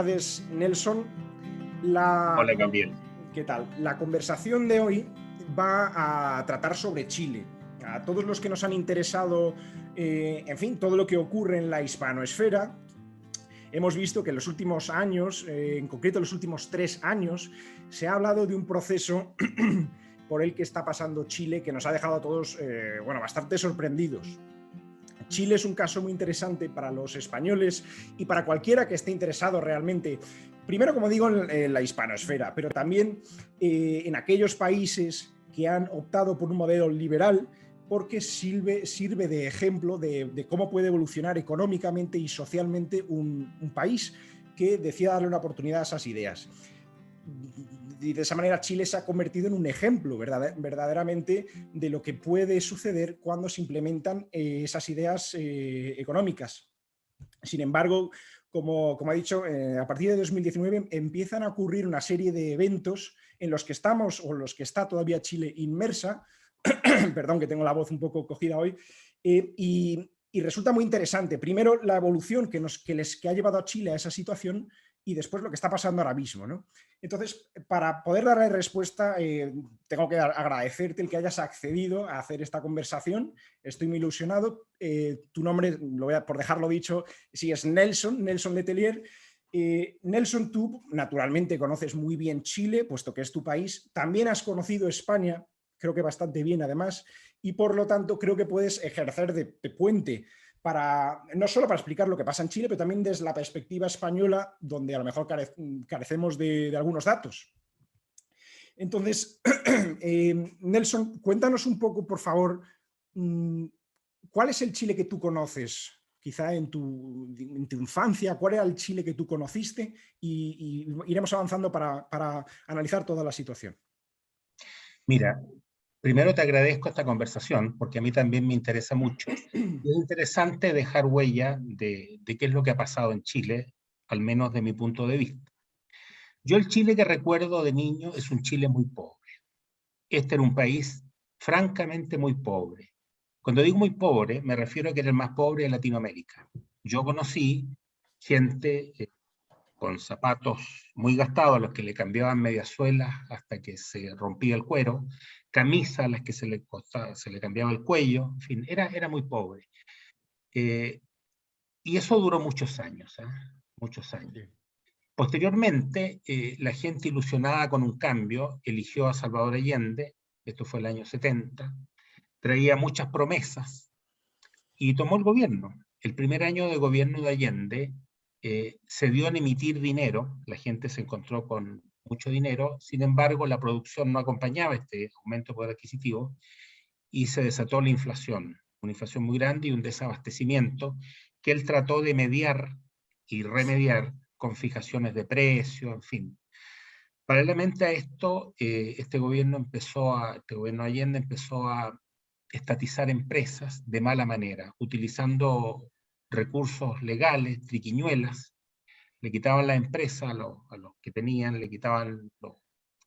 tardes, Nelson. Hola, Gabriel. ¿Qué tal? La conversación de hoy va a tratar sobre Chile. A todos los que nos han interesado, en fin, todo lo que ocurre en la hispanoesfera, hemos visto que en los últimos años, en concreto en los últimos 3 años, se ha hablado de un proceso por el que está pasando Chile que nos ha dejado a todos, bastante sorprendidos. Chile es un caso muy interesante para los españoles y para cualquiera que esté interesado realmente, primero, como digo, en la hispanoesfera, pero también en aquellos países que han optado por un modelo liberal, porque sirve de ejemplo de cómo puede evolucionar económicamente y socialmente un país que decida darle una oportunidad a esas ideas. Y de esa manera Chile se ha convertido en un ejemplo verdaderamente de lo que puede suceder cuando se implementan esas ideas económicas. Sin embargo, como ha dicho, a partir de 2019 empiezan a ocurrir una serie de eventos en los que estamos o en los que está todavía Chile inmersa, perdón que tengo la voz un poco cogida hoy, y resulta muy interesante. Primero, la evolución que ha llevado a Chile a esa situación y después lo que está pasando ahora mismo, ¿no? Entonces, para poder darle respuesta, tengo que agradecerte el que hayas accedido a hacer esta conversación. Estoy muy ilusionado. Tu nombre, por dejarlo dicho, sí, es Nelson Letelier. Nelson, tú naturalmente conoces muy bien Chile, puesto que es tu país. También has conocido España, creo que bastante bien además, y por lo tanto creo que puedes ejercer de puente no solo para explicar lo que pasa en Chile, pero también desde la perspectiva española, donde a lo mejor carecemos de algunos datos. Entonces, Nelson, cuéntanos un poco, por favor, ¿cuál es el Chile que tú conoces? Quizá en tu infancia, ¿cuál era el Chile que tú conociste? Y iremos avanzando para analizar toda la situación. Mira, primero te agradezco esta conversación, porque a mí también me interesa mucho. Y es interesante dejar huella de qué es lo que ha pasado en Chile, al menos de mi punto de vista. Yo el Chile que recuerdo de niño es un Chile muy pobre. Este era un país francamente muy pobre. Cuando digo muy pobre, me refiero a que era el más pobre de Latinoamérica. Yo conocí gente con zapatos muy gastados, a los que le cambiaban medias suelas hasta que se rompía el cuero, camisas a las que se le cambiaba el cuello, en fin, era muy pobre. Y eso duró muchos años, muchos años. Sí. Posteriormente, la gente ilusionada con un cambio eligió a Salvador Allende, esto fue el año 70, traía muchas promesas y tomó el gobierno. El primer año de gobierno de Allende se dio en emitir dinero, la gente se encontró con mucho dinero, sin embargo la producción no acompañaba este aumento de poder adquisitivo y se desató la inflación, una inflación muy grande y un desabastecimiento que él trató de mediar y remediar con fijaciones de precios, en fin. Paralelamente a esto, este gobierno Allende empezó a estatizar empresas de mala manera, utilizando recursos legales, triquiñuelas, le quitaban la empresa a los que tenían, le quitaban los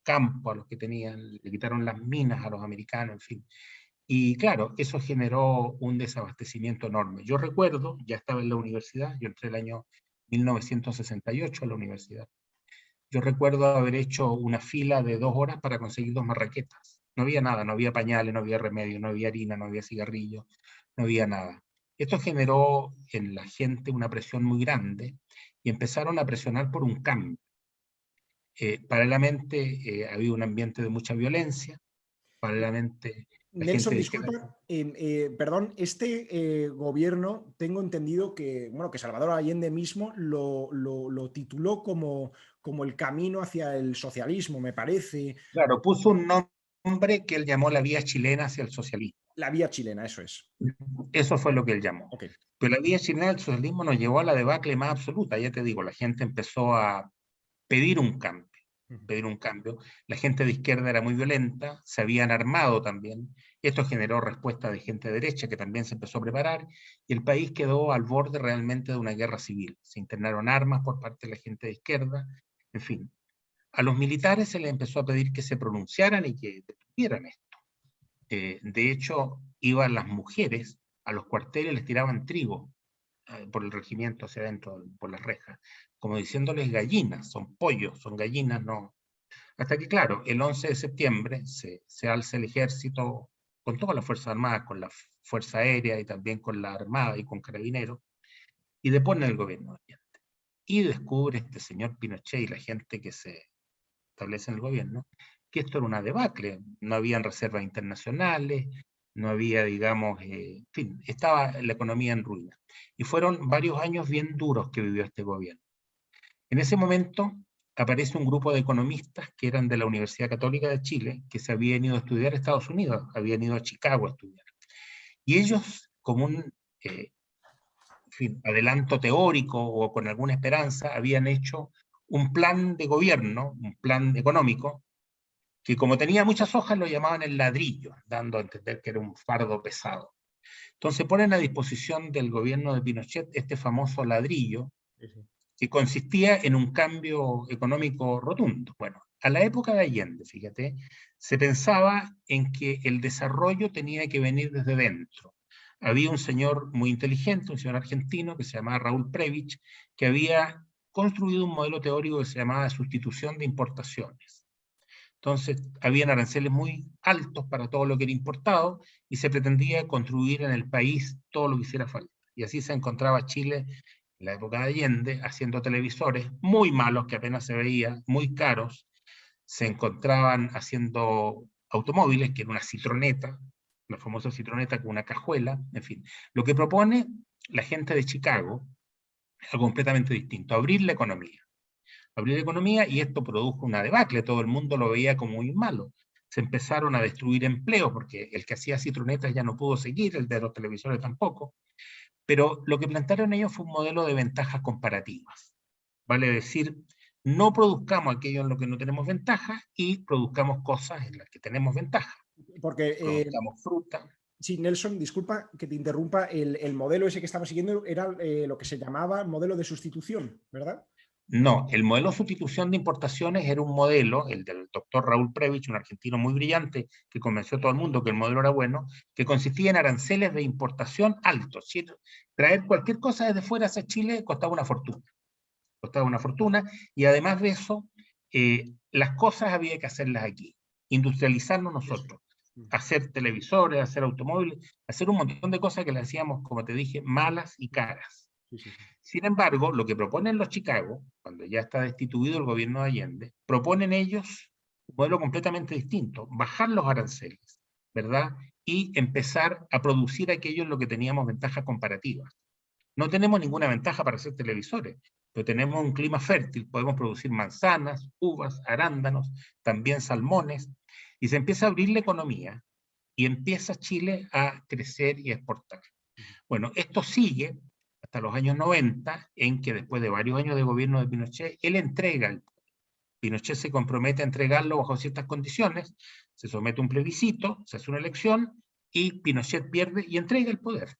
campos a los que tenían, le quitaron las minas a los americanos, en fin. Y claro, eso generó un desabastecimiento enorme. Yo recuerdo, ya estaba en la universidad, yo entré el año 1968 a la universidad. Yo recuerdo haber hecho una fila de 2 horas para conseguir 2 marraquetas. No había nada, no había pañales, no había remedio, no había harina, no había cigarrillos, no había nada. Esto generó en la gente una presión muy grande y empezaron a presionar por un cambio. Paralelamente había un ambiente de mucha violencia, paralelamente la gente Nelson, decía, disculpa, perdón, este gobierno, tengo entendido que Salvador Allende mismo lo tituló como el camino hacia el socialismo, me parece. claro, puso un nombre que él llamó la vía chilena hacia el socialismo. La vía chilena, eso es. Eso fue lo que él llamó. Ok. Pero la vía chilena del socialismo nos llevó a la debacle más absoluta. Ya te digo, la gente empezó a pedir un cambio, pedir un cambio. La gente de izquierda era muy violenta, se habían armado también. Esto generó respuesta de gente de derecha que también se empezó a preparar y el país quedó al borde realmente de una guerra civil. Se internaron armas por parte de la gente de izquierda, en fin. A los militares se les empezó a pedir que se pronunciaran y que detuvieran esto. De hecho, iban las mujeres a los cuarteles, les tiraban trigo por el regimiento hacia adentro, por las rejas, como diciéndoles gallinas, son pollos, son gallinas, no. Hasta que, claro, el 11 de septiembre se alza el ejército con todas las Fuerzas Armadas, con la Fuerza Aérea y también con la Armada y con Carabineros, y depone el gobierno de Allende. Y descubre este señor Pinochet y la gente que se establece en el gobierno, que esto era una debacle, no habían reservas internacionales, no había, digamos, en fin, estaba la economía en ruina. Y fueron varios años bien duros que vivió este gobierno. En ese momento aparece un grupo de economistas que eran de la Universidad Católica de Chile, que se habían ido a estudiar a Estados Unidos, habían ido a Chicago a estudiar. Y ellos, como un en fin, adelanto teórico o con alguna esperanza, habían hecho un plan de gobierno, un plan económico, que como tenía muchas hojas lo llamaban el ladrillo, dando a entender que era un fardo pesado. Entonces ponen a disposición del gobierno de Pinochet este famoso ladrillo, que consistía en un cambio económico rotundo. Bueno, a la época de Allende, fíjate, se pensaba en que el desarrollo tenía que venir desde dentro. Había un señor muy inteligente, un señor argentino que se llamaba Raúl Prebisch, que había construido un modelo teórico que se llamaba sustitución de importaciones. Entonces, habían aranceles muy altos para todo lo que era importado y se pretendía construir en el país todo lo que hiciera falta. Y así se encontraba Chile en la época de Allende haciendo televisores muy malos que apenas se veían, muy caros. Se encontraban haciendo automóviles, que era una citroneta, la famosa citroneta con una cajuela, en fin. Lo que propone la gente de Chicago es algo completamente distinto, abrir la economía y esto produjo una debacle, todo el mundo lo veía como muy malo. Se empezaron a destruir empleos porque el que hacía citronetas ya no pudo seguir, el de los televisores tampoco, pero lo que plantearon ellos fue un modelo de ventajas comparativas, vale decir, no produzcamos aquello en lo que no tenemos ventaja y produzcamos cosas en las que tenemos ventaja. Porque, produzcamos fruta. sí, Nelson, disculpa que te interrumpa, el modelo ese que estaba siguiendo era lo que se llamaba modelo de sustitución, ¿verdad? No, el modelo de sustitución de importaciones era un modelo, el del doctor Raúl Prebisch, un argentino muy brillante, que convenció a todo el mundo que el modelo era bueno, que consistía en aranceles de importación altos. ¿Sí? Traer cualquier cosa desde fuera hacia Chile costaba una fortuna. Costaba una fortuna, y además de eso, las cosas había que hacerlas aquí, industrializarnos nosotros, hacer televisores, hacer automóviles, hacer un montón de cosas que le hacíamos, como te dije, malas y caras. Sí, sí, sí. Sin embargo, lo que proponen los Chicago, cuando ya está destituido el gobierno de Allende, proponen ellos un modelo completamente distinto, bajar los aranceles, ¿verdad? Y empezar a producir aquello en lo que teníamos ventajas comparativas. No tenemos ninguna ventaja para hacer televisores, pero tenemos un clima fértil, podemos producir manzanas, uvas, arándanos, también salmones, y se empieza a abrir la economía y empieza Chile a crecer y a exportar. Bueno, esto sigue hasta los años 90, en que después de varios años de gobierno de Pinochet, él entrega el poder. Pinochet se compromete a entregarlo bajo ciertas condiciones, se somete a un plebiscito, se hace una elección, y Pinochet pierde y entrega el poder.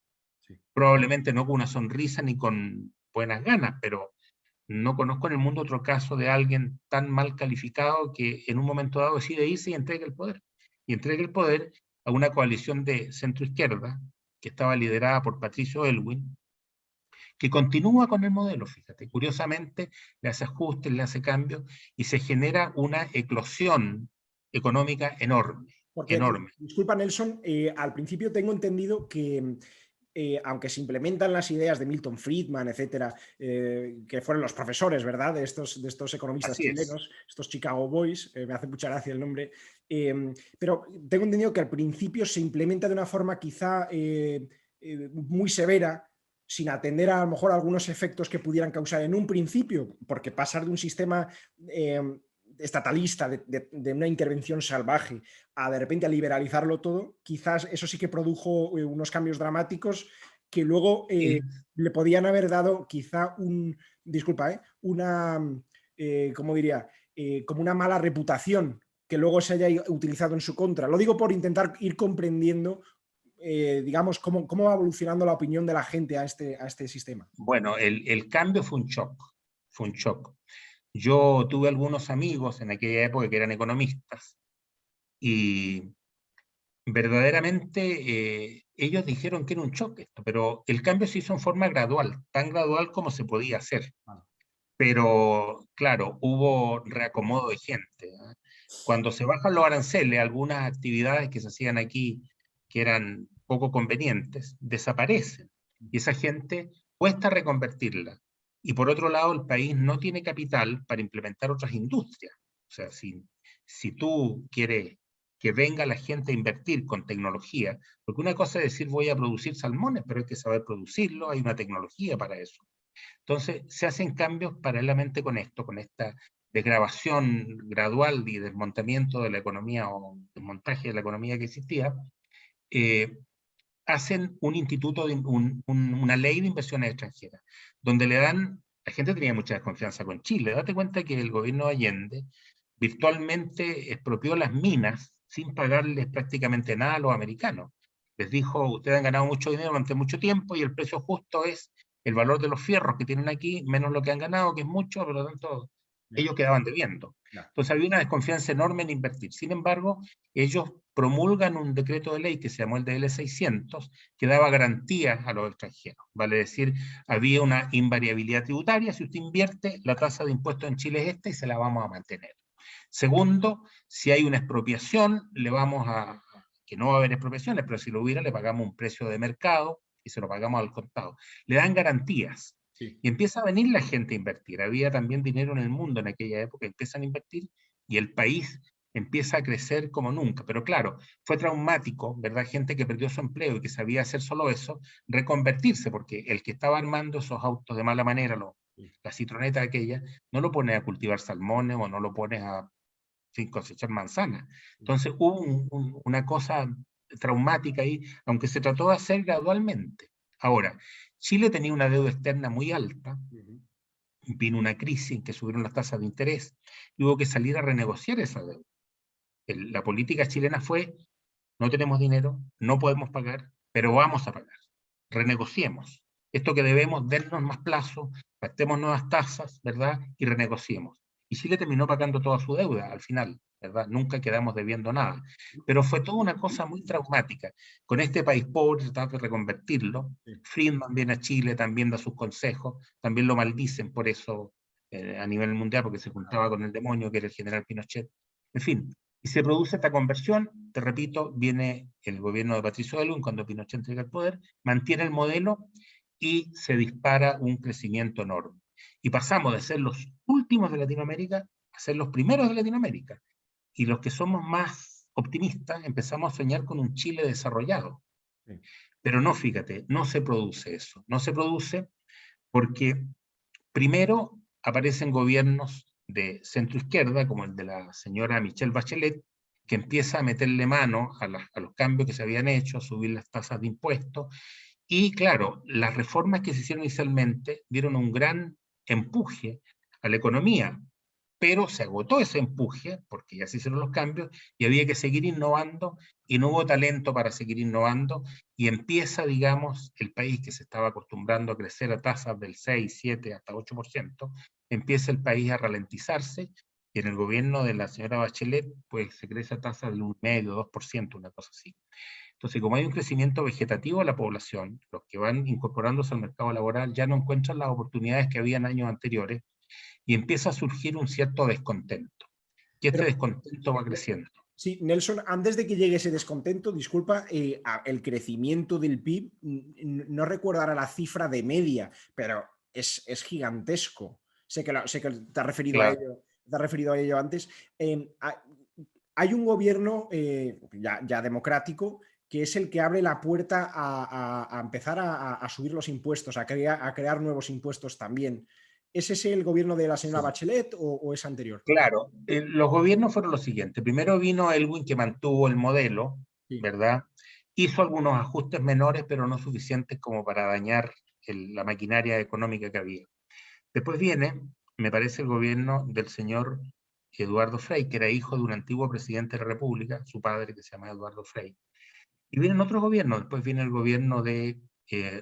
Sí. Probablemente no con una sonrisa ni con buenas ganas, pero no conozco en el mundo otro caso de alguien tan mal calificado que en un momento dado decide irse y entrega el poder. Y entrega el poder a una coalición de centro-izquierda que estaba liderada por Patricio Elwin, que continúa con el modelo, fíjate, curiosamente le hace ajustes, le hace cambios y se genera una eclosión económica enorme, Porque, enorme. disculpa Nelson, al principio tengo entendido que aunque se implementan las ideas de Milton Friedman, etcétera, que fueron los profesores, ¿verdad?, de estos economistas Así es. chilenos, estos Chicago Boys, me hace mucha gracia el nombre, pero tengo entendido que al principio se implementa de una forma quizá muy severa, sin atender a lo mejor algunos efectos que pudieran causar en un principio, porque pasar de un sistema estatalista, de una intervención salvaje, a de repente a liberalizarlo todo, quizás eso sí que produjo unos cambios dramáticos que luego Sí. le podían haber dado quizá una, ¿cómo diría? Como una mala reputación que luego se haya utilizado en su contra. Lo digo por intentar ir comprendiendo, digamos, cómo va evolucionando la opinión de la gente a este sistema. Bueno, el cambio fue un shock, fue un shock. Yo tuve algunos amigos en aquella época que eran economistas y verdaderamente ellos dijeron que era un choque esto, pero el cambio se hizo en forma gradual, tan gradual como se podía hacer. Pero, claro, hubo reacomodo de gente. Cuando se bajan los aranceles, algunas actividades que se hacían aquí, que eran poco convenientes, desaparecen. Y esa gente cuesta reconvertirla. Y por otro lado, el país no tiene capital para implementar otras industrias. O sea, si tú quieres que venga la gente a invertir con tecnología, porque una cosa es decir voy a producir salmones, pero hay que saber producirlo, hay una tecnología para eso. Entonces, se hacen cambios paralelamente con esto, con esta desgravación gradual y desmontamiento de la economía o desmontaje de la economía que existía, eh, hacen un instituto, una ley de inversiones extranjeras, donde le dan, la gente tenía mucha desconfianza con Chile, date cuenta que el gobierno de Allende virtualmente expropió las minas sin pagarles prácticamente nada a los americanos. Les dijo, ustedes han ganado mucho dinero durante mucho tiempo y el precio justo es el valor de los fierros que tienen aquí, menos lo que han ganado, que es mucho, por lo tanto, ellos quedaban debiendo. Entonces había una desconfianza enorme en invertir. Sin embargo, ellos promulgan un decreto de ley que se llamó el DL 600, que daba garantías a los extranjeros. Vale decir, había una invariabilidad tributaria. Si usted invierte, la tasa de impuestos en Chile es esta y se la vamos a mantener. Segundo, si hay una expropiación, que no va a haber expropiaciones, pero si lo hubiera, le pagamos un precio de mercado y se lo pagamos al contado. Le dan garantías. Sí. Y empieza a venir la gente a invertir. Había también dinero en el mundo en aquella época, empiezan a invertir y el país empieza a crecer como nunca. Pero claro, fue traumático, ¿verdad? Gente que perdió su empleo y que sabía hacer solo eso, reconvertirse, porque el que estaba armando esos autos de mala manera, la citroneta aquella, no lo pone a cultivar salmones o no lo pones a sin cosechar manzanas. Entonces hubo una cosa traumática ahí, aunque se trató de hacer gradualmente. Ahora, Chile tenía una deuda externa muy alta, vino una crisis en que subieron las tasas de interés, y hubo que salir a renegociar esa deuda. La política chilena fue, no tenemos dinero, no podemos pagar, pero vamos a pagar. Renegociemos. Esto que debemos, dennos más plazo, pactemos nuevas tasas, ¿verdad? Y renegociemos. Y Chile terminó pagando toda su deuda al final, ¿verdad? Nunca quedamos debiendo nada. Pero fue toda una cosa muy traumática. Con este país pobre trataba de reconvertirlo. Friedman viene a Chile, también da sus consejos, también lo maldicen por eso a nivel mundial, porque se juntaba con el demonio que era el general Pinochet. En fin, y se produce esta conversión, te repito, viene el gobierno de Patricio Aylwin cuando Pinochet entrega el poder, mantiene el modelo y se dispara un crecimiento enorme. Y pasamos de ser los últimos de Latinoamérica a ser los primeros de Latinoamérica. Y los que somos más optimistas empezamos a soñar con un Chile desarrollado. Sí. Pero no, fíjate, no se produce eso. No se produce porque primero aparecen gobiernos de centro izquierda, como el de la señora Michelle Bachelet, que empieza a meterle mano a los cambios que se habían hecho, a subir las tasas de impuestos. Y claro, las reformas que se hicieron inicialmente dieron un gran empuje a la economía, pero se agotó ese empuje, porque ya se hicieron los cambios, y había que seguir innovando, y no hubo talento para seguir innovando, y empieza, digamos, el país que se estaba acostumbrando a crecer a tasas del 6, 7, hasta 8%, empieza el país a ralentizarse, y en el gobierno de la señora Bachelet, pues se crece a tasas del 1,5, 2%, una cosa así. Entonces, como hay un crecimiento vegetativo de la población, los que van incorporándose al mercado laboral ya no encuentran las oportunidades que había en años anteriores, y empieza a surgir un cierto descontento. Y este descontento va creciendo. Sí, Nelson, antes de que llegue ese descontento, disculpa, el crecimiento del PIB, no recuerdo ahora la cifra de media, pero es gigantesco. Sé que te has referido, claro, a ello antes. Hay un gobierno ya democrático que es el que abre la puerta a empezar a subir los impuestos, a crear nuevos impuestos también. ¿Es ese el gobierno de la señora Bachelet o es anterior? Claro, los gobiernos fueron los siguientes. Primero vino Aylwin, que mantuvo el modelo, sí, ¿verdad? Hizo algunos ajustes menores, pero no suficientes como para dañar la maquinaria económica que había. Después viene, me parece, el gobierno del señor Eduardo Frei, que era hijo de un antiguo presidente de la República, su padre, que se llama Eduardo Frei. Y vienen otros gobiernos. Después viene el gobierno de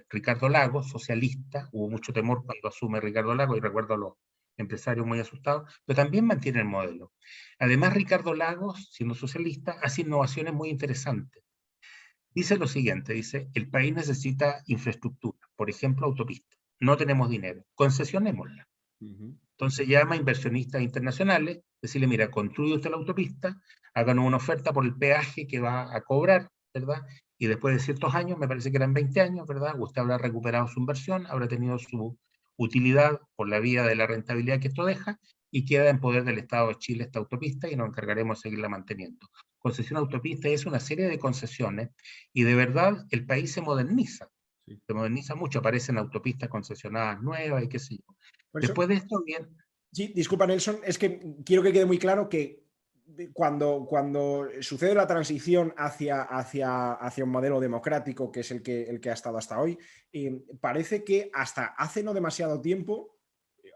Ricardo Lagos, socialista. Hubo mucho temor cuando asume Ricardo Lagos, y recuerdo a los empresarios muy asustados, pero también mantiene el modelo. Además, Ricardo Lagos, siendo socialista, hace innovaciones muy interesantes. Dice lo siguiente, dice, el país necesita infraestructura, por ejemplo, autopistas. No tenemos dinero, concesionémosla. Entonces llama a inversionistas internacionales, decirle, mira, construye usted la autopista, háganos una oferta por el peaje que va a cobrar, ¿verdad? Y después de ciertos años, me parece que eran 20 años, ¿verdad? Usted habrá recuperado su inversión, habrá tenido su utilidad por la vía de la rentabilidad que esto deja, y queda en poder del Estado de Chile esta autopista y nos encargaremos de seguirla manteniendo. Concesión autopista es una serie de concesiones y de verdad el país se moderniza. Sí. Se moderniza mucho, aparecen autopistas concesionadas nuevas y qué sé yo. Después de esto, bien. Sí, disculpa, Nelson, es que quiero que quede muy claro que cuando sucede la transición hacia un modelo democrático, que es el que ha estado hasta hoy, parece que hasta hace no demasiado tiempo,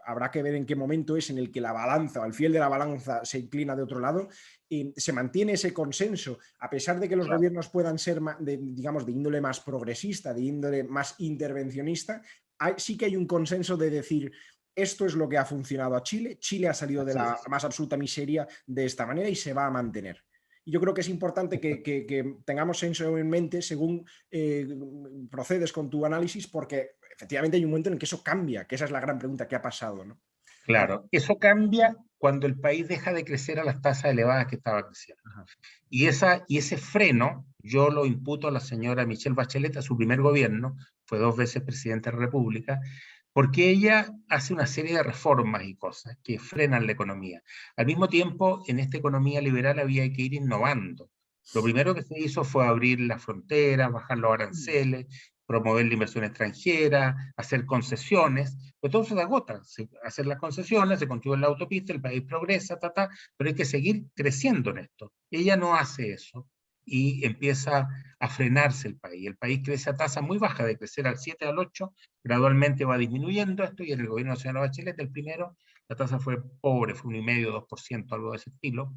habrá que ver en qué momento es en el que la balanza, o el fiel de la balanza se inclina de otro lado, se mantiene ese consenso, a pesar de que los gobiernos puedan ser, digamos, de índole más progresista, de índole más intervencionista, sí que hay un consenso de decir, esto es lo que ha funcionado a Chile, Chile ha salido de la más absoluta miseria de esta manera y se va a mantener. Y yo creo que es importante que tengamos eso en mente según procedes con tu análisis, porque efectivamente hay un momento en el que eso cambia, que esa es la gran pregunta, ¿qué ha pasado? ¿No? Claro, eso cambia cuando el país deja de crecer a las tasas elevadas que estaba creciendo. Y ese freno, yo lo imputo a la señora Michelle Bachelet, a su primer gobierno, fue 2 veces presidenta de la República, porque ella hace una serie de reformas y cosas que frenan la economía. Al mismo tiempo, en esta economía liberal había que ir innovando. Lo primero que se hizo fue abrir las fronteras, bajar los aranceles, promover la inversión extranjera, hacer concesiones, pero todo se da gota. Hacer las concesiones, se construye la autopista, el país progresa, pero hay que seguir creciendo en esto. Ella no hace eso y empieza a frenarse el país. El país crece a tasa muy baja, de crecer al 7, al 8, gradualmente va disminuyendo esto, y en el gobierno de la señora Bachelet, el primero, la tasa fue pobre, fue 1,5, 2%, algo de ese estilo,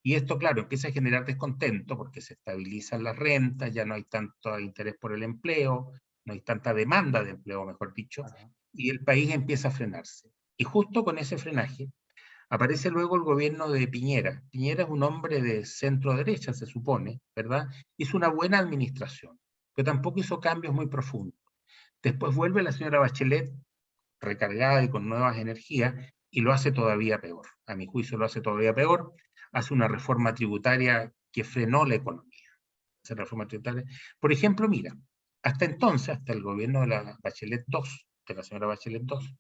y esto, claro, empieza a generar descontento, porque se estabilizan las rentas, ya no hay tanto interés por el empleo, no hay tanta demanda de empleo, mejor dicho, y el país empieza a frenarse. Y justo con ese frenaje, aparece luego el gobierno de Piñera. Piñera es un hombre de centro derecha, se supone, ¿verdad? Hizo una buena administración, pero tampoco hizo cambios muy profundos. Después vuelve la señora Bachelet, recargada y con nuevas energías, y lo hace todavía peor. A mi juicio lo hace todavía peor. Hace una reforma tributaria que frenó la economía. Esa reforma tributaria. Por ejemplo, mira, hasta entonces, hasta el gobierno de la Bachelet 2, de la señora Bachelet 2,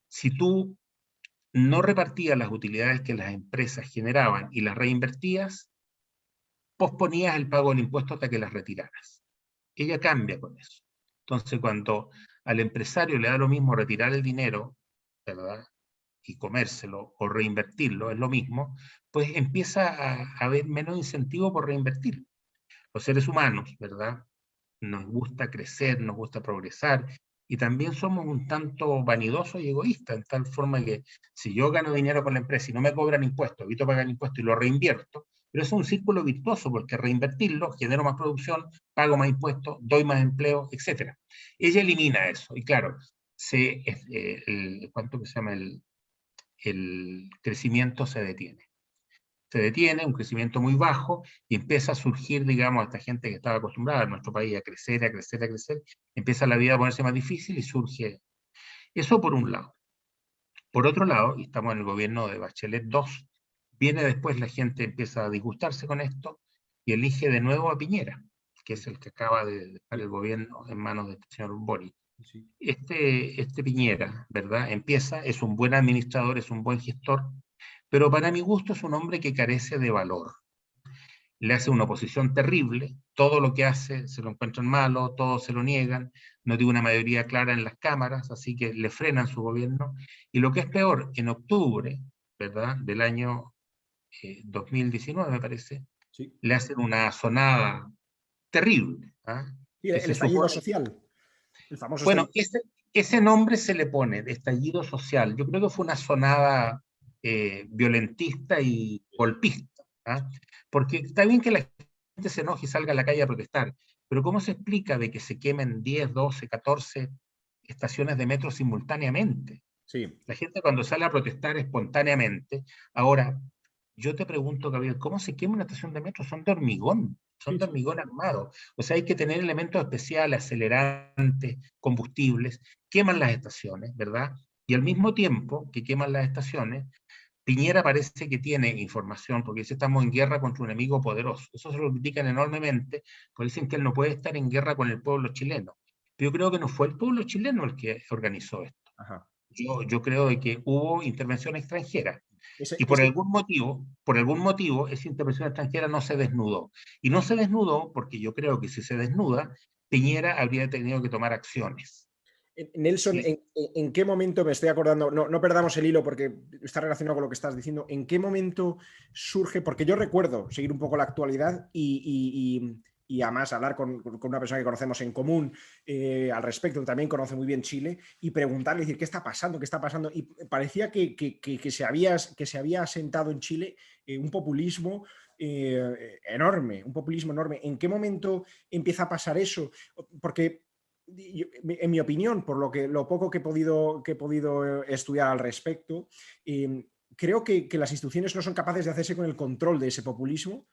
si tú no repartías las utilidades que las empresas generaban y las reinvertías, posponías el pago del impuesto hasta que las retiraras. Ella cambia con eso. Entonces, cuando al empresario le da lo mismo retirar el dinero, ¿verdad?, y comérselo o reinvertirlo, es lo mismo, pues empieza a haber menos incentivo por reinvertir. Los seres humanos, ¿verdad?, nos gusta crecer, nos gusta progresar, y también somos un tanto vanidosos y egoístas, en tal forma que si yo gano dinero con la empresa y no me cobran impuestos, evito pagar impuestos y lo reinvierto, pero es un círculo virtuoso, porque reinvertirlo, genero más producción, pago más impuestos, doy más empleo, etc. Ella elimina eso, y claro, ¿cuánto que se llama? El crecimiento se detiene. Se detiene, un crecimiento muy bajo, y empieza a surgir, digamos, esta gente que estaba acostumbrada en nuestro país a crecer, a crecer, a crecer, empieza la vida a ponerse más difícil y surge eso por un lado. Por otro lado, y estamos en el gobierno de Bachelet 2, viene después la gente empieza a disgustarse con esto y elige de nuevo a Piñera, que es el que acaba de dejar el gobierno en manos del señor Boric. Sí. Este Piñera, ¿verdad?, empieza, es un buen administrador, es un buen gestor, pero para mi gusto es un hombre que carece de valor. Le hace una oposición terrible, todo lo que hace se lo encuentran malo, todo se lo niegan, no tiene una mayoría clara en las cámaras, así que le frenan su gobierno. Y lo que es peor, en octubre, ¿verdad?, del año 2019, me parece, sí, le hacen una asonada terrible. Sí, el estallido social, el famoso bueno, estallido. ese nombre se le pone, de estallido social. Yo creo que fue una asonada violentista y golpista, porque está bien que la gente se enoje y salga a la calle a protestar, pero ¿cómo se explica de que se quemen 10, 12, 14 estaciones de metro simultáneamente? Sí. La gente cuando sale a protestar espontáneamente. Ahora, yo te pregunto, Gabriel, ¿cómo se quema una estación de metro? Son de hormigón. son de hormigón armado. O sea, hay que tener elementos especiales, acelerantes, combustibles, queman las estaciones, ¿verdad? Y al mismo tiempo que queman las estaciones, Piñera parece que tiene información, porque dice estamos en guerra contra un enemigo poderoso. Eso se lo critican enormemente, porque dicen que él no puede estar en guerra con el pueblo chileno. Pero yo creo que no fue el pueblo chileno el que organizó esto. Ajá. Yo creo de que hubo intervención extranjera. Ese, Y ese- por algún motivo, esa intervención extranjera no se desnudó. Y no se desnudó porque yo creo que si se desnuda, Piñera habría tenido que tomar acciones. Nelson, Y ¿en qué momento me estoy acordando? No, no perdamos el hilo porque está relacionado con lo que estás diciendo. ¿En qué momento surge? Porque yo recuerdo seguir un poco la actualidad y además hablar con una persona que conocemos en común al respecto, que también conoce muy bien Chile, y preguntarle, decir, ¿qué está pasando? ¿Qué está pasando? Y parecía que se había asentado en Chile un populismo enorme, un populismo enorme. ¿En qué momento empieza a pasar eso? Porque en mi opinión, por lo poco que he podido estudiar al respecto, creo que las instituciones no son capaces de hacerse con el control de ese populismo.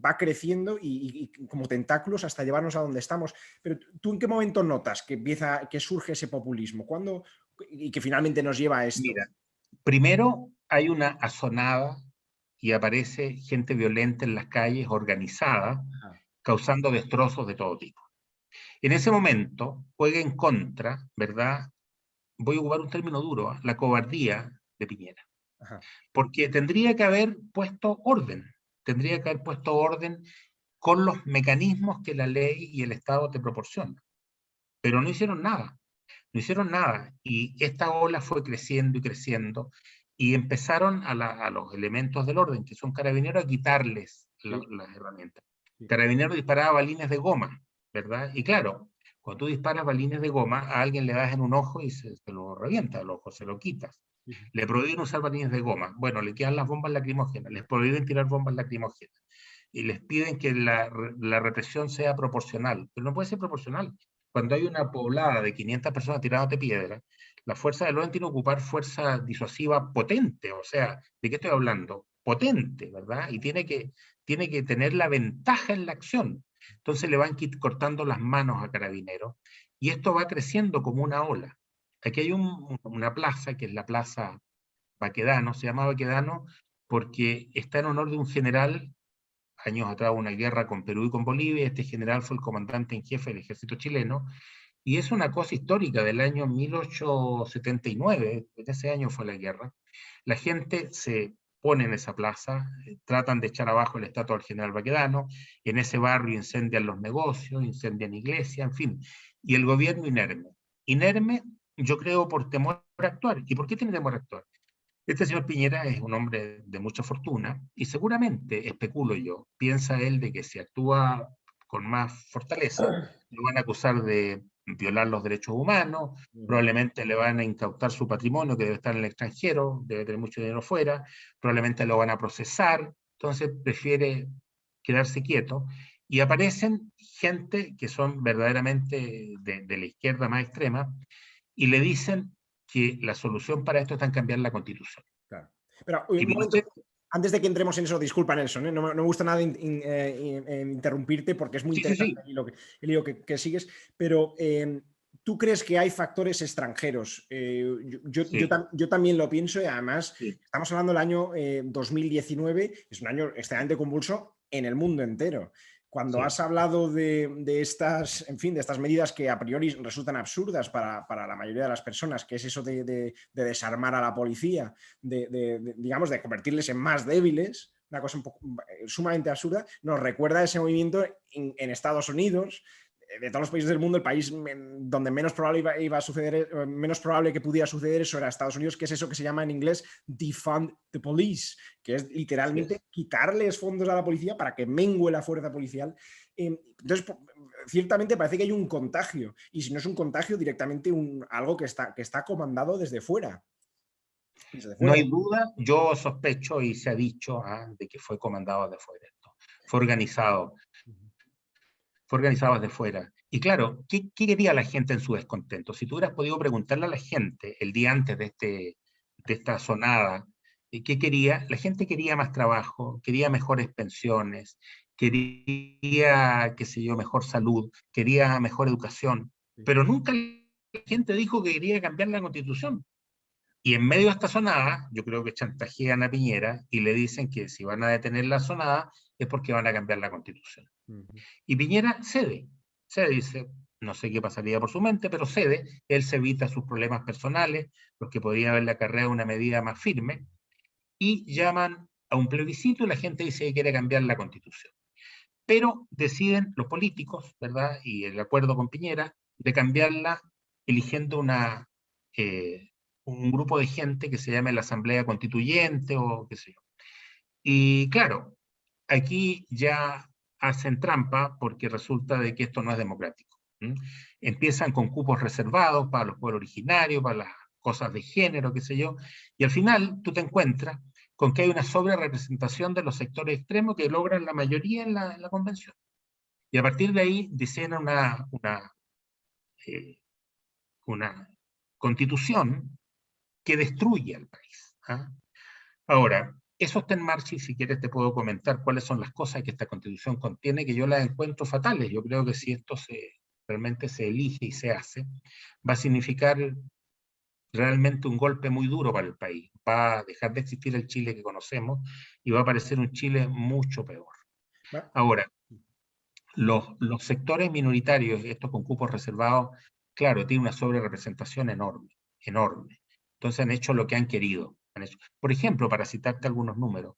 Va creciendo y como tentáculos hasta llevarnos a donde estamos. Pero ¿tú en qué momento notas que surge ese populismo? ¿Cuándo? Y que finalmente nos lleva a esto. mira, primero hay una azonada y aparece gente violenta en las calles, organizada, Ah, causando destrozos de todo tipo. En ese momento juega en contra, ¿verdad? Voy a ocupar un término duro, ¿eh? La cobardía de Piñera. ajá, Porque tendría que haber puesto orden, tendría que haber puesto orden con los mecanismos que la ley y el Estado te proporcionan. Pero no hicieron nada, no hicieron nada. Y esta ola fue creciendo y creciendo y empezaron a los elementos del orden, que son carabineros, a quitarles sí, las herramientas. sí. Carabineros disparaba balines de goma, ¿verdad? Y claro, cuando tú disparas balines de goma, a alguien le das en un ojo y se lo revienta el ojo, se lo quitas. Sí, Le prohíben usar balines de goma. Bueno, le quedan las bombas lacrimógenas, les prohíben tirar bombas lacrimógenas. Y les piden que la represión sea proporcional. Pero no puede ser proporcional. Cuando hay una poblada de 500 personas tirándote piedra, la fuerza del orden tiene que ocupar fuerza disuasiva potente. O sea, ¿de qué estoy hablando? Potente, ¿verdad? Y tiene que tener la ventaja en la acción. Entonces le van cortando las manos a Carabineros y esto va creciendo como una ola. Aquí hay una plaza, que es la Plaza Baquedano, se llama Baquedano porque está en honor de un general, años atrás una guerra con Perú y con Bolivia, este general fue el comandante en jefe del ejército chileno, y es una cosa histórica del año 1879, en ese año fue la guerra. La gente se pone en esa plaza, tratan de echar abajo la estatua del general Baquedano, en ese barrio incendian los negocios, incendian iglesias, en fin, y el gobierno inerme. Inerme, yo creo, por temor a actuar. ¿Y por qué tiene temor a actuar? Este señor Piñera es un hombre de mucha fortuna y seguramente, especulo yo, piensa él de que si actúa con más fortaleza, lo van a acusar de violar los derechos humanos, ujú. probablemente le van a incautar su patrimonio que debe estar en el extranjero, debe tener mucho dinero fuera, probablemente lo van a procesar, entonces prefiere quedarse quieto. Y aparecen gente que son verdaderamente de la izquierda más extrema y le dicen que la solución para esto está en cambiar la Constitución. Claro. Pero Y un momento, Pinochet, antes de que entremos en eso, disculpa Nelson, no me gusta nada interrumpirte porque es muy sí, sí, interesante sí, el hilo que sigues, pero ¿tú crees que hay factores extranjeros? sí, Yo también lo pienso y además sí, estamos hablando del año 2019, es un año extremadamente convulso en el mundo entero. Cuando sí, has hablado de estas, en fin, de estas medidas que a priori resultan absurdas para la mayoría de las personas, que es eso de desarmar a la policía, digamos, de convertirles en más débiles, una cosa un poco sumamente absurda, nos recuerda ese movimiento en Estados Unidos, de todos los países del mundo, el país donde menos probable iba a suceder, menos probable que pudiera suceder eso era Estados Unidos, que es eso que se llama en inglés defund the police, que es así literalmente es. quitarles fondos a la policía para que mengue la fuerza policial. Entonces, ciertamente parece que hay un contagio, y si no es un contagio, directamente algo que está comandado desde fuera. Desde No fuera. hay duda, yo sospecho y se ha dicho de que fue comandado de fuera esto, fue organizado, fue organizado desde fuera. Y claro, ¿qué quería la gente en su descontento? Si tú hubieras podido preguntarle a la gente el día antes de esta sonada, ¿Qué quería? La gente quería más trabajo, quería mejores pensiones, quería, qué sé yo, mejor salud, quería mejor educación, pero nunca la gente dijo que quería cambiar la Constitución. Y en medio de esta sonada, yo creo que chantajean a Piñera y le dicen que si van a detener la sonada es porque van a cambiar la Constitución. Y Piñera cede, dice, no sé qué pasaría por su mente, pero cede, él se evita sus problemas personales, los que podría haberle acarreado una medida más firme, y llaman a un plebiscito y la gente dice que quiere cambiar la Constitución. Pero deciden los políticos, ¿verdad? Y el acuerdo con Piñera, de cambiarla eligiendo un grupo de gente que se llame la Asamblea Constituyente o qué sé yo. Y claro, aquí ya hacen trampa porque resulta de que esto no es democrático. ¿Mm? Empiezan con cupos reservados para los pueblos originarios, para las cosas de género, qué sé yo, y al final tú te encuentras con que hay una sobrerepresentación de los sectores extremos que logran la mayoría en la convención. Y a partir de ahí diseñan eh, una constitución que destruye al país. ¿Ah? Ahora, eso está en marcha y si quieres te puedo comentar cuáles son las cosas que esta constitución contiene, que yo las encuentro fatales. Yo creo que si esto realmente se elige y se hace, va a significar realmente un golpe muy duro para el país. Va a dejar de existir el Chile que conocemos y va a aparecer un Chile mucho peor. Ahora, los sectores minoritarios, estos con cupos reservados, claro, tienen una sobrerepresentación enorme, enorme. Entonces han hecho lo que han querido. Por ejemplo, para citarte algunos números,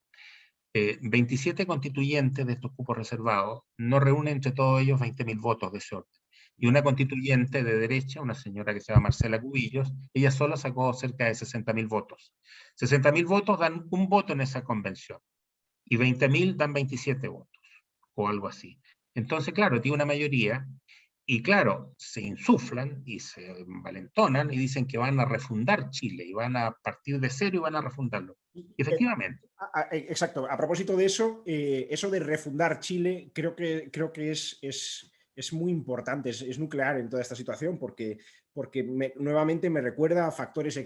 27 constituyentes de estos cupos reservados no reúnen entre todos ellos 20.000 votos de ese orden. Y una constituyente de derecha, una señora que se llama Marcela Cubillos, ella sola sacó cerca de 60.000 votos. 60.000 votos dan un voto en esa convención y 20.000 dan 27 votos o algo así. Entonces, claro, tiene una mayoría y claro, se insuflan y se valentonan y dicen que van a refundar Chile y van a partir de cero y van a refundarlo. Y efectivamente. Exacto. A propósito de eso de refundar Chile, creo que es muy importante, es nuclear en toda esta situación, porque nuevamente me recuerda a factores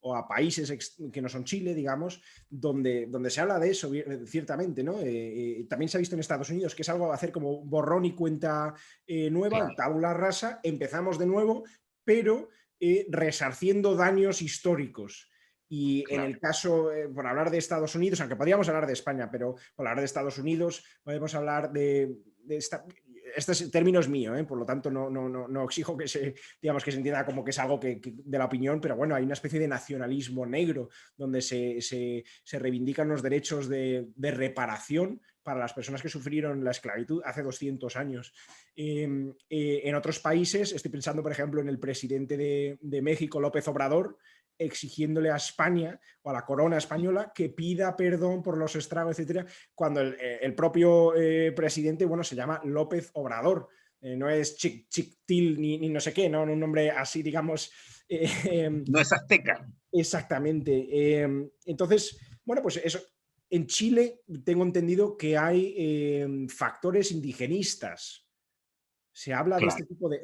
o a países que no son Chile, digamos, donde se habla de eso, ciertamente, ¿no? También se ha visto en Estados Unidos, que es algo a hacer como borrón y cuenta nueva, claro. Tabula rasa, empezamos de nuevo, pero resarciendo daños históricos. Y claro. En el caso, por hablar de Estados Unidos, aunque podríamos hablar de España, pero por hablar de Estados Unidos, podemos hablar de este término es mío, por lo tanto no exijo que se entienda como que es algo de la opinión, pero bueno, hay una especie de nacionalismo negro donde se reivindican los derechos de reparación para las personas que sufrieron la esclavitud hace 200 años. En otros países, estoy pensando por ejemplo en el presidente de México, López Obrador, exigiéndole a España o a la corona española que pida perdón por los estragos, etcétera, cuando el propio presidente, bueno, se llama López Obrador, no es Chictil ni no sé qué, ¿no? Un nombre así, digamos. No es azteca. Exactamente. Entonces, bueno, pues eso. En Chile tengo entendido que hay factores indigenistas. Se habla, claro.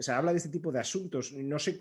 Se habla de este tipo de asuntos. No sé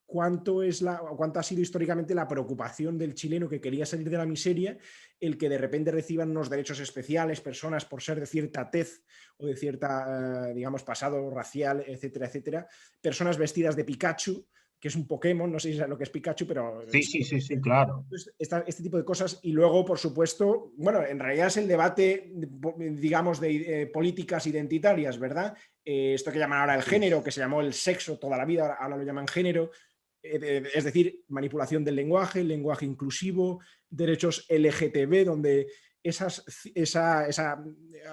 cuánta ha sido históricamente la preocupación del chileno que quería salir de la miseria, el que de repente reciban unos derechos especiales, personas por ser de cierta tez o de cierta, digamos, pasado racial, etcétera, etcétera. Personas vestidas de Pikachu, que es un Pokémon, no sé si sabes lo que es Pikachu, pero... Sí, claro. Este tipo de cosas. Y luego, por supuesto, bueno, en realidad es el debate, digamos, de políticas identitarias, ¿verdad? Esto que llaman ahora el género, que se llamó el sexo toda la vida, ahora lo llaman género. Es decir, manipulación del lenguaje, lenguaje inclusivo, derechos LGTB, donde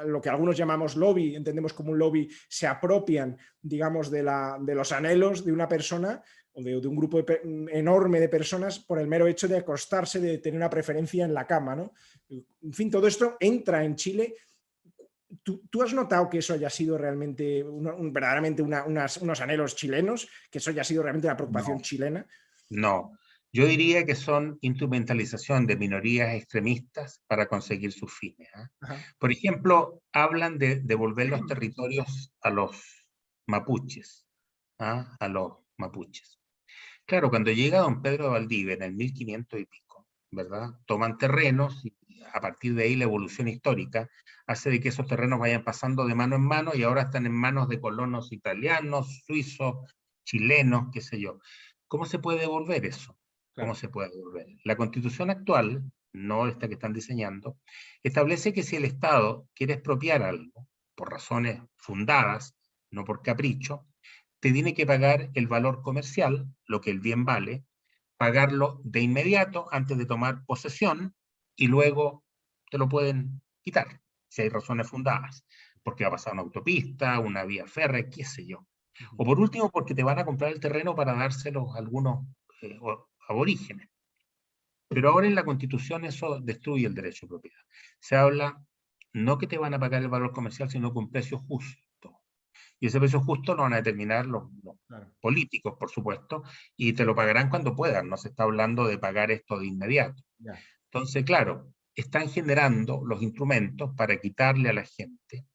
lo que algunos llamamos lobby, entendemos como un lobby, se apropian, digamos, de los anhelos de una persona o de un grupo enorme de personas por el mero hecho de acostarse, de tener una preferencia en la cama, ¿no? En fin, todo esto entra en Chile. ¿Tú has notado que eso haya sido realmente verdaderamente unos anhelos chilenos? ¿Que eso haya sido realmente una preocupación chilena? No, yo diría que son instrumentalización de minorías extremistas para conseguir sus fines. Por ejemplo, hablan de devolver los territorios a los mapuches. A los mapuches. Claro, cuando llega don Pedro de Valdivia en el 1500 y pico, ¿verdad? Toman terrenos y a partir de ahí la evolución histórica hace de que esos terrenos vayan pasando de mano en mano y ahora están en manos de colonos italianos, suizos, chilenos, qué sé yo. ¿Cómo se puede devolver eso? ¿Cómo Claro. se puede devolver? La constitución actual, no esta que están diseñando, establece que si el Estado quiere expropiar algo por razones fundadas, no por capricho, te tiene que pagar el valor comercial, lo que el bien vale, pagarlo de inmediato antes de tomar posesión y luego te lo pueden quitar, si hay razones fundadas, porque va a pasar una autopista, una vía férrea, qué sé yo. O por último, porque te van a comprar el terreno para dárselo a algunos aborígenes. Pero ahora en la Constitución eso destruye el derecho de propiedad. Se habla no que te van a pagar el valor comercial, sino con un precio justo. Y ese precio justo lo van a determinar los Claro. políticos, por supuesto, y te lo pagarán cuando puedan. No se está hablando de pagar esto de inmediato. Ya. Entonces, claro, están generando los instrumentos para quitarle a la gente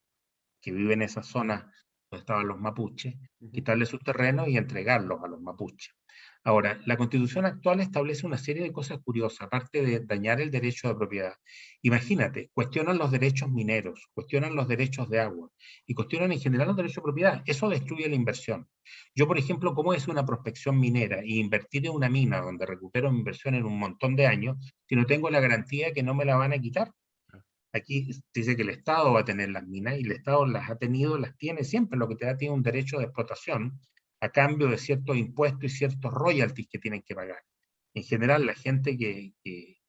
que vive en esas zonas donde estaban los mapuches, quitarle sus terrenos y entregarlos a los mapuches. Ahora, la Constitución actual establece una serie de cosas curiosas, aparte de dañar el derecho de propiedad. Imagínate, cuestionan los derechos mineros, cuestionan los derechos de agua y cuestionan en general los derechos de propiedad. Eso destruye la inversión. Yo, por ejemplo, ¿cómo es una prospección minera y invertir en una mina donde recupero mi inversión en un montón de años si no tengo la garantía que no me la van a quitar? Aquí dice que el Estado va a tener las minas y el Estado las ha tenido, las tiene siempre, lo que te da tiene un derecho de explotación a cambio de ciertos impuestos y ciertos royalties que tienen que pagar. En general, la gente que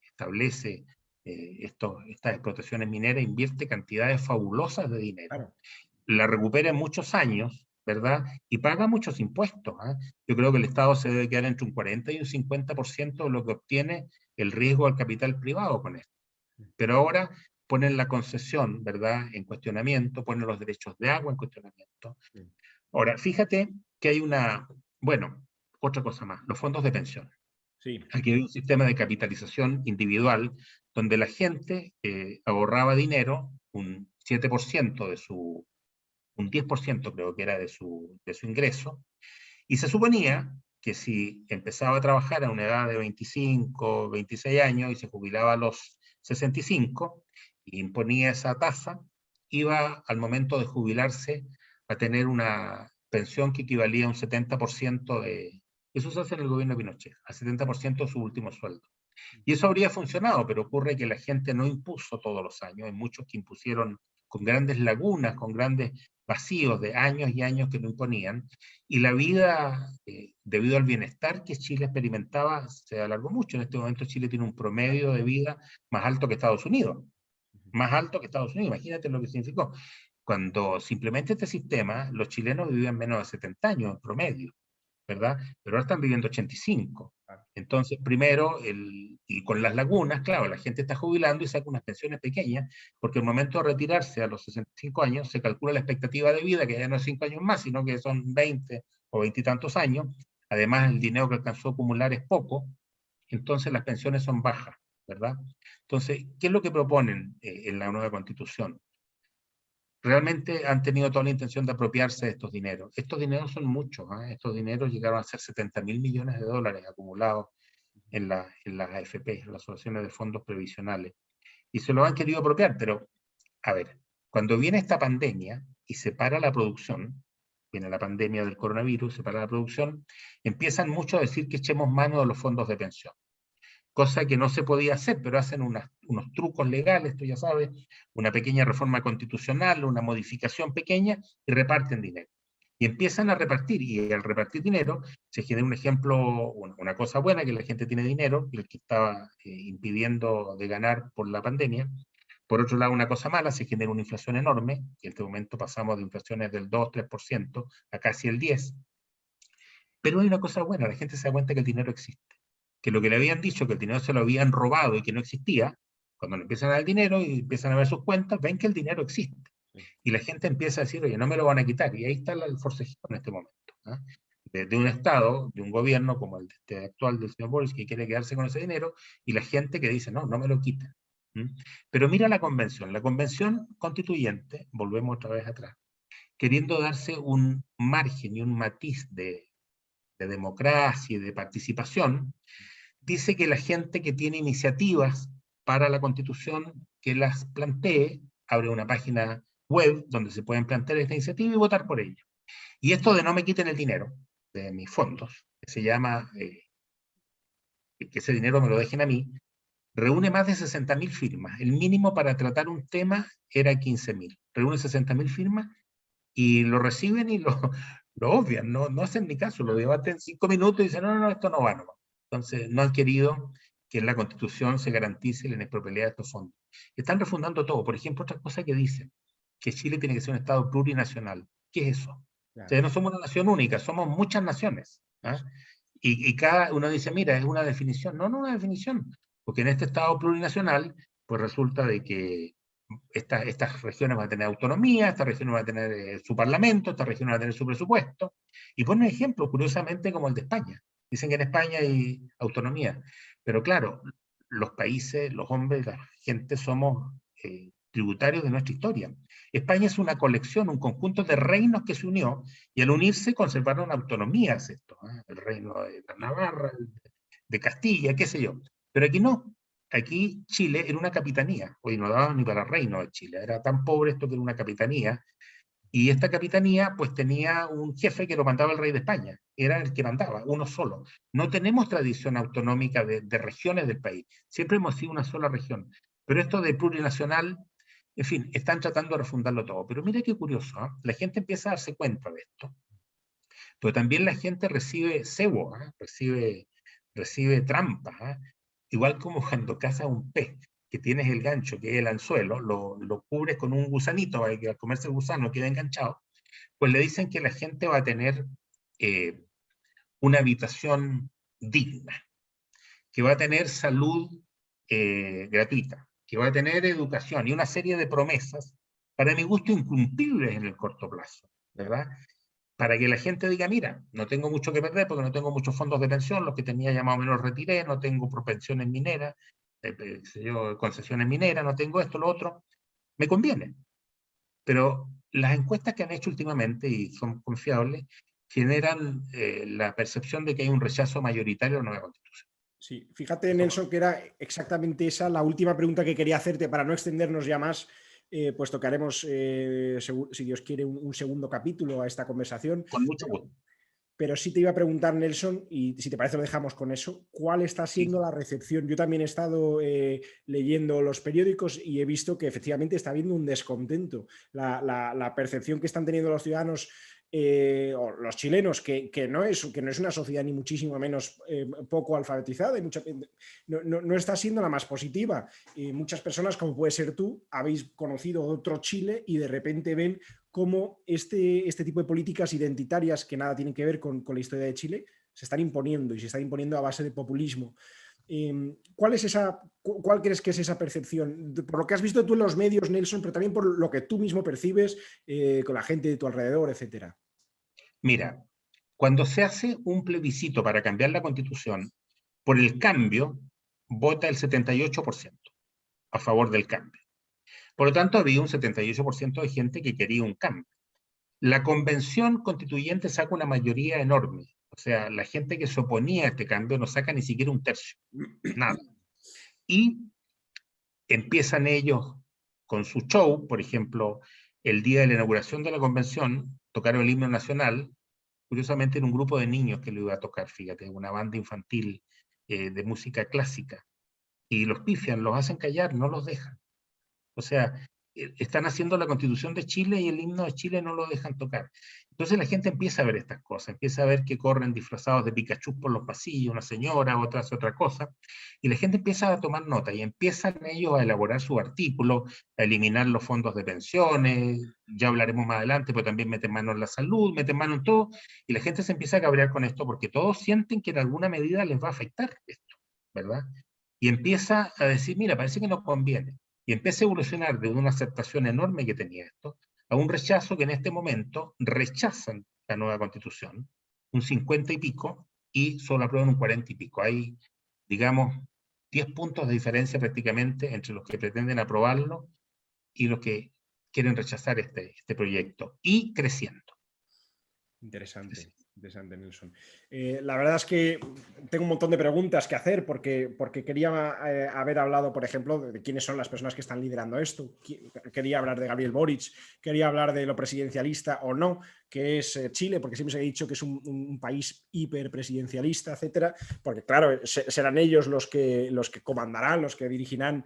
establece estas explotaciones mineras invierte cantidades fabulosas de dinero, Claro. la recupera en muchos años, ¿verdad? Y paga muchos impuestos. ¿Eh? Yo creo que el Estado se debe quedar entre un 40 y un 50% de lo que obtiene el riesgo al capital privado con esto. Pero ahora ponen la concesión, ¿verdad?, en cuestionamiento, ponen los derechos de agua en cuestionamiento. Ahora, fíjate que hay bueno, otra cosa más, los fondos de pensión. Sí. Aquí hay un sistema de capitalización individual donde la gente ahorraba dinero, un 7% un 10% creo que era de su ingreso, y se suponía que si empezaba a trabajar a una edad de 25, 26 años y se jubilaba a los 65 y imponía esa tasa, iba al momento de jubilarse a tener una pensión que equivalía a un 70% eso se hace en el gobierno de Pinochet, al 70% de su último sueldo. Y eso habría funcionado, pero ocurre que la gente no impuso todos los años. Hay muchos que impusieron con grandes lagunas, con grandes vacíos de años y años que no imponían. Y la vida, debido al bienestar que Chile experimentaba, se alargó mucho. En este momento Chile tiene un promedio de vida más alto que Estados Unidos. Más alto que Estados Unidos. Imagínate lo que significó. Cuando simplemente este sistema, los chilenos vivían menos de 70 años en promedio, ¿verdad? Pero ahora están viviendo 85. Entonces, primero, y con las lagunas, claro, la gente está jubilando y saca unas pensiones pequeñas, porque al momento de retirarse a los 65 años, se calcula la expectativa de vida, que ya no es 5 años más, sino que son 20 o 20 y tantos años. Además, el dinero que alcanzó a acumular es poco, entonces las pensiones son bajas, ¿verdad? Entonces, ¿qué es lo que proponen en la nueva Constitución? Realmente han tenido toda la intención de apropiarse de estos dineros. Estos dineros son muchos, ¿eh? Estos dineros llegaron a ser 70.000 millones de dólares acumulados en las AFP, en las asociaciones de fondos previsionales, y se lo han querido apropiar, pero, a ver, cuando viene esta pandemia y se para la producción, viene la pandemia del coronavirus, se para la producción, empiezan muchos a decir que echemos mano de los fondos de pensión, cosa que no se podía hacer, pero hacen unos trucos legales, tú ya sabes, una pequeña reforma constitucional, una modificación pequeña, y reparten dinero. Y empiezan a repartir, y al repartir dinero se genera un ejemplo, una cosa buena, que la gente tiene dinero, el que estaba impidiendo de ganar por la pandemia. Por otro lado, una cosa mala, se genera una inflación enorme, y en este momento pasamos de inflaciones del 2-3% a casi el 10%. Pero hay una cosa buena, la gente se da cuenta que el dinero existe, que lo que le habían dicho, que el dinero se lo habían robado y que no existía, cuando le empiezan a dar el dinero y empiezan a ver sus cuentas, ven que el dinero existe. Y la gente empieza a decir, oye, no me lo van a quitar. Y ahí está el forcejeo en este momento. ¿Eh? De un Estado, de un gobierno como el actual del señor Boris, que quiere quedarse con ese dinero, y la gente que dice, no, no me lo quiten. Pero mira la convención constituyente, volvemos otra vez atrás, queriendo darse un margen y un matiz de democracia y de participación, dice que la gente que tiene iniciativas para la Constitución, que las plantee, abre una página web donde se pueden plantear esta iniciativa y votar por ella. Y esto de no me quiten el dinero de mis fondos, que se llama, que ese dinero me lo dejen a mí, reúne más de 60.000 firmas. El mínimo para tratar un tema era 15.000. Reúne 60.000 firmas y lo reciben y lo obvian, no hacen ni caso, lo debaten 5 minutos y dicen, no, esto no va, no va. Entonces, no han querido que en la Constitución se garantice la inexpropiabilidad de estos fondos. Están refundando todo. Por ejemplo, otra cosa que dicen, que Chile tiene que ser un Estado plurinacional. ¿Qué es eso? Claro. O sea, no somos una nación única, somos muchas naciones. ¿eh? Y cada uno dice, mira, es una definición. No, una definición. Porque en este Estado plurinacional, pues resulta de que estas regiones van a tener autonomía, estas regiones van a tener su parlamento, estas regiones van a tener su presupuesto. Y ponen ejemplos, curiosamente, como el de España. Dicen que en España hay autonomía. Pero claro, los países, los hombres, la gente somos tributarios de nuestra historia. España es una colección, un conjunto de reinos que se unió y al unirse conservaron autonomías. El reino de Navarra, de Castilla, qué sé yo. Pero aquí no. Aquí Chile era una capitanía, hoy no daba ni para el reino de Chile, era tan pobre esto que era una capitanía, y esta capitanía pues tenía un jefe que lo mandaba el rey de España, era el que mandaba, uno solo. No tenemos tradición autonómica de regiones del país, siempre hemos sido una sola región, pero esto de plurinacional, en fin, están tratando de refundarlo todo. Pero mira qué curioso, ¿eh? La gente empieza a darse cuenta de esto, pero también la gente recibe cebo, ¿eh? recibe trampas, ¿eh? Igual como cuando cazas un pez, que tienes el gancho, que es el anzuelo, lo cubres con un gusanito para que al comerse el gusano quede enganchado, pues le dicen que la gente va a tener una habitación digna, que va a tener salud gratuita, que va a tener educación y una serie de promesas, para mi gusto, incumplibles en el corto plazo, ¿verdad? Para que la gente diga, mira, no tengo mucho que perder porque no tengo muchos fondos de pensión, los que tenía ya más o menos retiré, no tengo propensiones mineras, concesiones mineras, no tengo esto, lo otro, me conviene. Pero las encuestas que han hecho últimamente, y son confiables, generan la percepción de que hay un rechazo mayoritario a la nueva Constitución. Sí, fíjate, Nelson, que era exactamente esa la última pregunta que quería hacerte para no extendernos ya más, puesto que haremos, si Dios quiere, un segundo capítulo a esta conversación. Con mucho gusto. Pero sí te iba a preguntar, Nelson, y si te parece lo dejamos con eso, ¿cuál está siendo la recepción? Yo también he estado leyendo los periódicos y he visto que efectivamente está habiendo un descontento. La percepción que están teniendo los ciudadanos o los chilenos, que no es una sociedad ni muchísimo menos poco alfabetizada, y no está siendo la más positiva. Muchas personas, como puede ser tú, habéis conocido otro Chile y de repente ven cómo este tipo de políticas identitarias que nada tienen que ver con la historia de Chile se están imponiendo y se están imponiendo a base de populismo. ¿Cuál crees que es esa percepción? Por lo que has visto tú en los medios, Nelson, pero también por lo que tú mismo percibes con la gente de tu alrededor, etcétera. Mira, cuando se hace un plebiscito para cambiar la Constitución, por el cambio vota el 78% a favor del cambio. Por lo tanto, había un 78% de gente que quería un cambio. La convención constituyente saca una mayoría enorme. O sea, la gente que se oponía a este cambio no saca ni siquiera un tercio. Nada. Y empiezan ellos con su show, por ejemplo, el día de la inauguración de la convención, tocaron el himno nacional, curiosamente era un grupo de niños que lo iba a tocar, fíjate, una banda infantil de música clásica, y los pifian, los hacen callar, no los dejan. O sea, están haciendo la Constitución de Chile y el himno de Chile no lo dejan tocar. Entonces la gente empieza a ver estas cosas, empieza a ver que corren disfrazados de Pikachu por los pasillos, una señora, otra hace otra cosa, y la gente empieza a tomar nota y empiezan ellos a elaborar su artículo, a eliminar los fondos de pensiones, ya hablaremos más adelante, pero también meten mano en la salud, meten mano en todo, y la gente se empieza a cabrear con esto porque todos sienten que en alguna medida les va a afectar esto, ¿verdad? Y empieza a decir, mira, parece que no conviene. Y empieza a evolucionar de una aceptación enorme que tenía esto, a un rechazo que en este momento rechazan la nueva constitución, un 50 y pico, y solo aprueban un 40 y pico. Hay, digamos, 10 puntos de diferencia prácticamente entre los que pretenden aprobarlo y los que quieren rechazar este proyecto, y creciendo. Interesante. Interesante, Nelson. La verdad es que tengo un montón de preguntas que hacer porque quería haber hablado, por ejemplo, de quiénes son las personas que están liderando esto. Quería hablar de Gabriel Boric, quería hablar de lo presidencialista o no, que es Chile, porque siempre se ha dicho que es un país hiperpresidencialista, etcétera, porque claro, serán ellos los que comandarán, los que dirigirán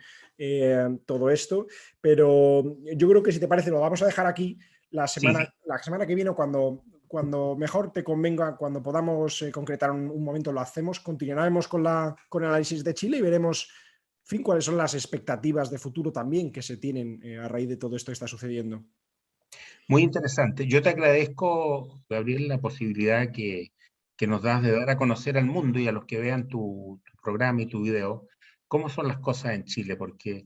todo esto. Pero yo creo que si te parece, lo vamos a dejar aquí. La Sí, semana que viene, cuando mejor te convenga, cuando podamos concretar un momento, lo hacemos. Continuaremos con el análisis de Chile y veremos, en fin, cuáles son las expectativas de futuro también que se tienen a raíz de todo esto que está sucediendo. muy interesante. Yo te agradezco, Gabriel, la posibilidad que nos das de dar a conocer al mundo y a los que vean tu programa y tu video cómo son las cosas en Chile, porque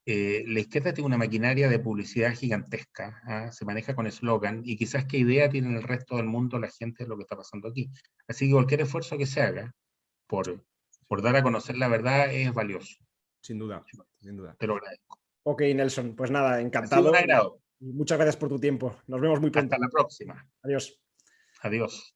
la izquierda tiene una maquinaria de publicidad gigantesca, ¿ah? Se maneja con eslogan y quizás qué idea tiene el resto del mundo la gente de lo que está pasando aquí. Así que cualquier esfuerzo que se haga por, por dar a conocer la verdad es valioso. Sin duda, sin duda. Te lo agradezco. Ok, Nelson, pues nada, Ha sido un encantado y agrado. muchas gracias por tu tiempo. Nos vemos muy Hasta pronto. la próxima. Adiós. Adiós.